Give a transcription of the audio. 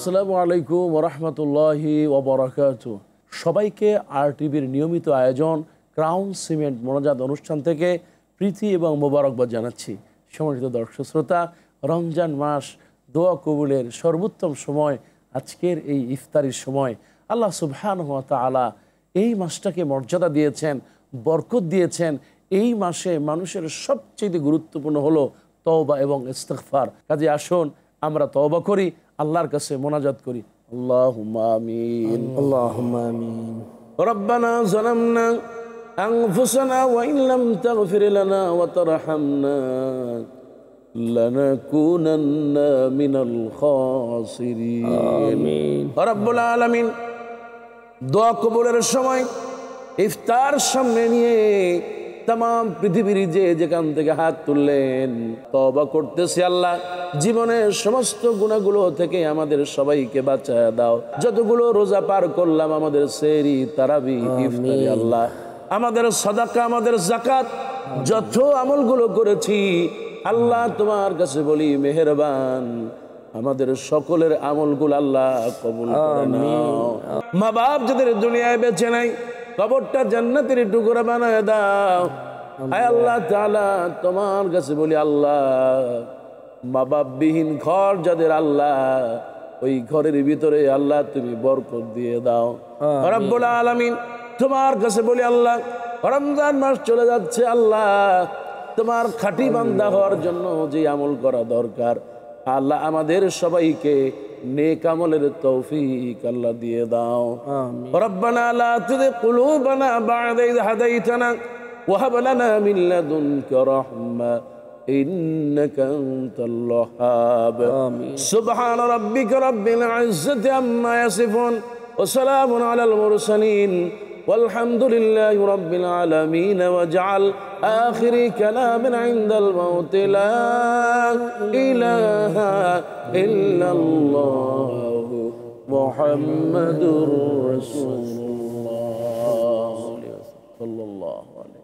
আসসালামু আলাইকুম ওয়া রাহমাতুল্লাহি ওয়া বারাকাতুহু। সবাইকে RTVর নিয়মিত আয়োজন ক্রাউন সিমেন্ট মোনাজাত অনুষ্ঠান থেকে প্রীতি এবং মোবারকবাদ জানাচ্ছি। সম্মানিত দর্শক শ্রোতা, রমজান মাস দোয়া কবুলের সর্বোত্তম সময় আজকের এই ইফতারির সময়। আল্লাহ সুবহানাহু ওয়া তাআলা এই মাসটাকে মর্যাদা দিয়েছেন, বরকত দিয়েছেন। এই মাসে মানুষের সবচেয়ে গুরুত্বপূর্ণ হলো তওবা এবং ইস্তিগফার। কাজে আসুন আমরা তওবা করি, আল্লাহর কাছে মোনাজাত করি। আল্লাহুম্মা আমিন, আল্লাহুম্মা আমিন। রব্বানা যালামনা আনফুসানা ওয়া ইন লাম তাগফির লানা ওয়া তারহামনা লানাকুনান্না মিনাল খাসিরিন। আমিন। রব্বুল আলামিন দোয়া কবুলের সময় ইফতার সামনে নিয়ে তাম পৃথিবীর যেখান থেকে হাত তুললেন তওবা করতেছি। আল্লাহ জীবনের সমস্ত গুনাহগুলো থেকে আমাদের সবাইকে বাঁচায় দাও। যতগুলো রোজা পার করলাম, আমাদের সেহরি, তারাবি, ইফতারি, আল্লাহ আমাদের সাদাকা, আমাদের যাকাত, যত আমলগুলো করেছি আল্লাহ তোমার কাছে বলি মেহেরবান আমাদের সকলের আমলগুলো আল্লাহ কবুল করে নাও। মা বাপ যাদের দুনিয়ায় বেঁচে নাই কবরটা জান্নাতের টুকরা বানায় দাও। আয় আল্লাহ তাআলা তোমার কাছে বলি আল্লাহ মা বাপবিহীন ঘর যাদের, আল্লাহ ওই ঘরের ভিতরে আল্লাহ তুমি বরকত দিয়ে দাও। রব্বুল আলামিন তোমার কাছে বলি আল্লাহ রমজান মাস চলে যাচ্ছে, আল্লাহ তোমার খাঁটি বান্দা হওয়ার জন্য যে আমল করা দরকার আল্লাহ আমাদের সবাইকে নেক আমলের তৌফিক আল্লাহ দিয়ে দাও। রব্বানা লা তুযিগ কুলুবানা বা'দা ইয হাদাইতানা ওয়া হাব লানা মিন লাদুনকা রাহমা ইন্নাকা আনতাল ওয়াহ্হাব। সুবহানা রাব্বিকা রাব্বিল ইজ্জাতি আম্মা ইয়াসিফুন ওয়া সালামুন আলাল মুরসালিন والحمد لله رب العالمين واجعل آخر كلام عند الموت لا إله إلا الله محمد رسول الله صلى الله عليه وسلم.